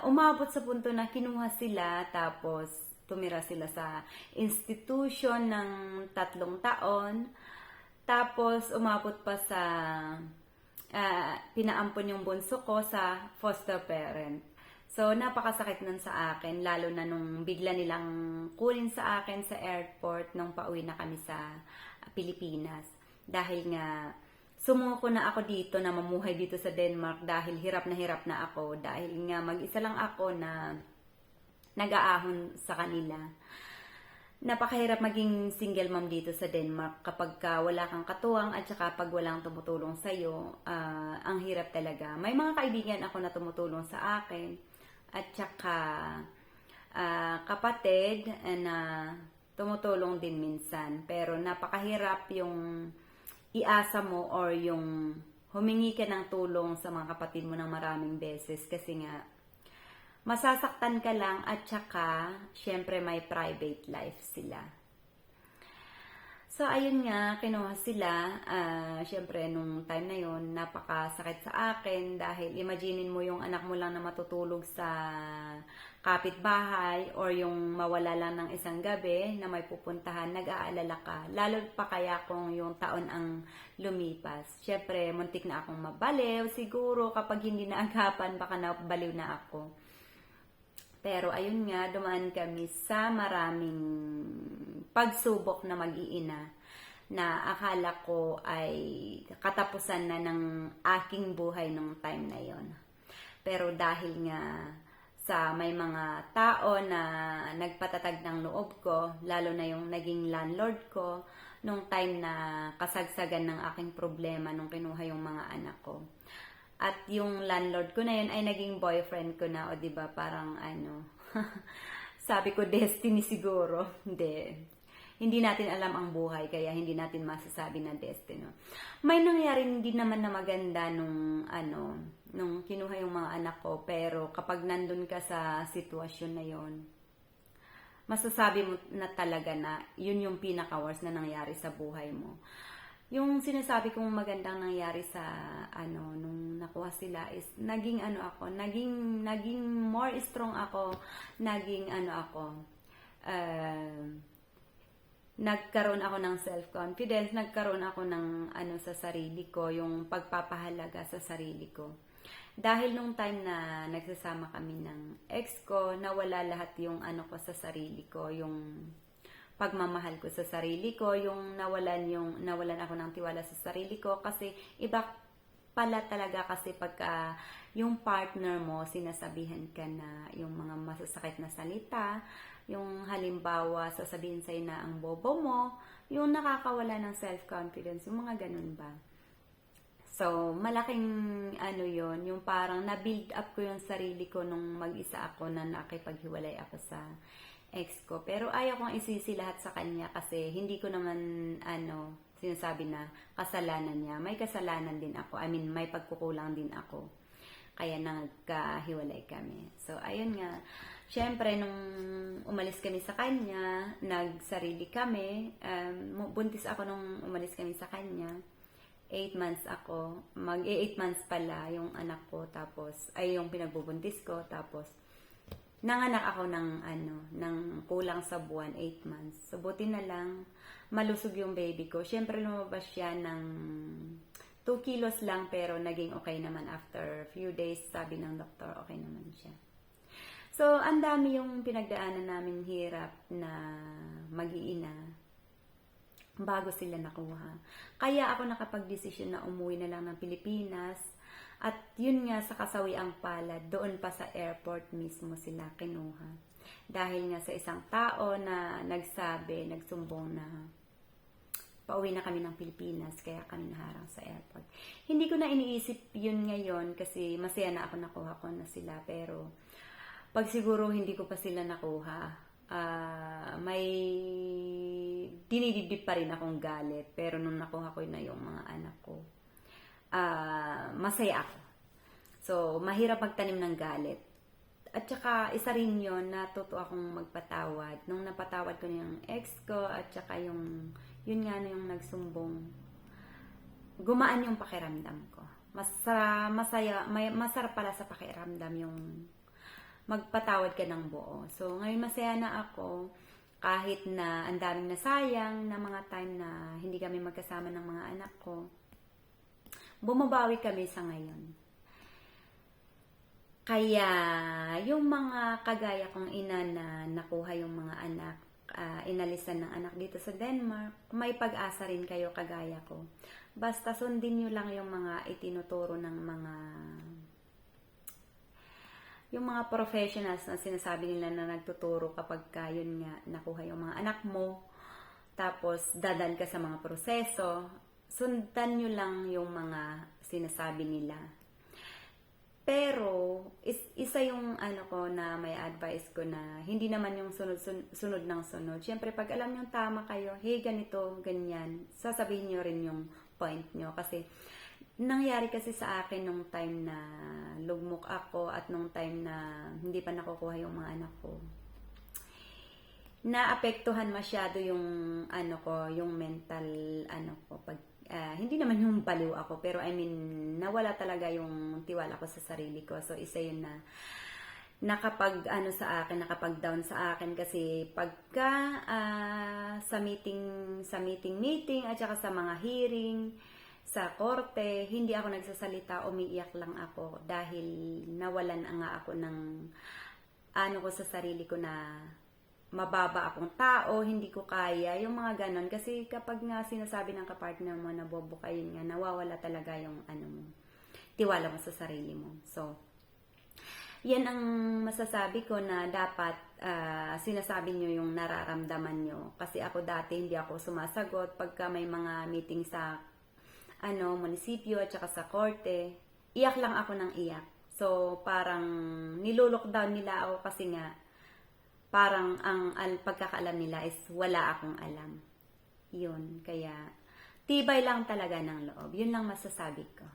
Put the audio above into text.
umabot sa punto na kinuha sila tapos tumira sila sa institution ng 3 taon. Tapos umabot pa sa pinaampon yung bunso ko sa foster parent. So, napakasakit nun sa akin, lalo na nung bigla nilang kunin sa akin sa airport nung pauwi na kami sa Pilipinas. Dahil nga, sumuko na ako dito na mamuhay dito sa Denmark dahil hirap na ako. Dahil nga mag-isa lang ako na nag-aahon sa kanila. Napakahirap maging single mom dito sa Denmark kapag wala kang katuwang at saka pag walang tumutulong sa'yo, ang hirap talaga. May mga kaibigan ako na tumutulong sa akin at saka kapatid na tumutulong din minsan. Pero napakahirap yung iasa mo or yung humingi ka ng tulong sa mga kapatid mo ng maraming beses kasi nga masasaktan ka lang at saka, syempre may private life sila. So, ayun nga, kinuha sila. Syempre, nung time na yon napakasakit sa akin dahil imaginin mo yung anak mo lang na matutulog sa kapitbahay or yung mawala lang ng isang gabi na may pupuntahan, nag-aalala ka. Lalo pa kaya kung yung taon ang lumipas. Syempre, muntik na akong mabaliw. Siguro, kapag hindi na agapan, baka nabaliw na ako. Pero ayun nga, dumaan kami sa maraming pagsubok na mag-iina na akala ko ay katapusan na ng aking buhay nung time na yon. Pero dahil nga sa may mga tao na nagpatatag ng loob ko, lalo na yung naging landlord ko, nung time na kasagsagan ng aking problema nung kinuha yung mga anak ko. At yung landlord ko na yun ay naging boyfriend ko na, o diba, parang sabi ko destiny siguro. Hindi natin alam ang buhay, kaya hindi natin masasabi na destiny. May nangyari hindi naman na maganda nung kinuha yung mga anak ko, pero kapag nandun ka sa sitwasyon na yon, masasabi mo na talaga na yun yung pinaka-worst na nangyari sa buhay mo. Yung sinasabi kong magandang nangyari sa nung nakuha sila is naging more strong ako, nagkaroon ako ng self-confidence, nagkaroon ako ng sa sarili ko, yung pagpapahalaga sa sarili ko. Dahil nung time na nagsasama kami ng ex ko, nawala lahat yung ko sa sarili ko, yung pagmamahal ko sa sarili ko, yung nawalan ako ng tiwala sa sarili ko kasi iba pala talaga kasi pagka yung partner mo sinasabihan ka na yung mga masasakit na salita, yung halimbawa sasabihin sa'yo na ang bobo mo, yung nakakawala ng self-confidence, yung mga ganun ba. So, malaking yon, yung parang na-build up ko yung sarili ko nung mag-isa ako na nakipaghiwalay ako sa ex ko. Pero ayaw kong isisi lahat sa kanya kasi hindi ko naman sinasabi na kasalanan niya. May kasalanan din ako. May pagkukulang din ako. Kaya nagkahiwalay kami. So, ayun nga. Syempre, nung umalis kami sa kanya, nagsarili kami. Buntis ako nung umalis kami sa kanya. 8 months ako. Mag-8 months pala yung anak ko. Tapos, yung pinagbubuntis ko. Tapos, nanganak ako ng kulang sa buwan, 8 months. So, buti na lang, malusog yung baby ko. Siyempre, lumabas siya ng 2 kilos lang, pero naging okay naman after few days. Sabi ng doktor, okay naman siya. So, ang dami yung pinagdaanan namin hirap na mag-iina bago sila nakuha. Kaya ako nakapag-desisyon na umuwi na lang ng Pilipinas. At yun nga sa kasawiang palad, doon pa sa airport mismo sila kinuha. Dahil nga sa isang tao na nagsumbong na pauwi na kami ng Pilipinas, kaya kami naharang sa airport. Hindi ko na iniisip yun ngayon kasi masaya na ako nakuha ko na sila. Pero pag siguro hindi ko pa sila nakuha, may dinidibdib pa rin akong galit. Pero nung nakuha ko na yung mga anak ko, masaya ako. So, mahirap magtanim ng galit. At saka, isa rin yun, natuto akong magpatawad. Nung napatawad ko na yung ex ko, at saka yun nga na yung nagsumbong, gumaan yung pakiramdam ko. Masarap pala sa pakiramdam yung magpatawad ka ng buo. So, ngayon masaya na ako kahit na ang daming nasayang na mga time na hindi kami magkasama ng mga anak ko. Bumabawi kami sa ngayon. Kaya, yung mga kagaya kong ina na nakuha yung mga anak, inalisan ng anak dito sa Denmark, may pag-asa rin kayo kagaya ko. Basta sundin nyo lang yung mga itinuturo ng yung mga professionals na sinasabi nila na nagtuturo kapag yun nga, nakuha yung mga anak mo, tapos dadan ka sa mga proseso, sundan nyo lang yung mga sinasabi nila. Pero, isa yung ko na may advice ko na hindi naman yung sunod ng sunod. Siyempre, pag alam nyo tama kayo, hey, ganito, ganyan, sasabihin nyo rin yung point nyo. Kasi, nangyari kasi sa akin nung time na lugmok ako at nung time na hindi pa nakukuha yung mga anak ko. Naapektuhan masyado yung yung mental ko pag hindi naman yung baliw ako, pero I mean, nawala talaga yung tiwala ko sa sarili ko. So, isa yun na nakapag down sa akin kasi pagka sa meeting at saka sa mga hearing, sa korte, hindi ako nagsasalita, umiiyak lang ako dahil nawalan nga ako ng ko sa sarili ko na mababa akong tao, hindi ko kaya, yung mga ganon. Kasi kapag nga sinasabi ng kapartner mo na bobo ka, yun nga, nawawala talaga yung tiwala mo sa sarili mo. So, yan ang masasabi ko na dapat sinasabi nyo yung nararamdaman nyo. Kasi ako dati hindi ako sumasagot pagka may mga meeting sa munisipyo at saka sa korte. Iyak lang ako ng iyak. So, parang nilulockdown nila ako kasi nga parang ang pagkakaalam nila is wala akong alam. Yun, kaya tibay lang talaga ng loob. Yun lang masasabi ko.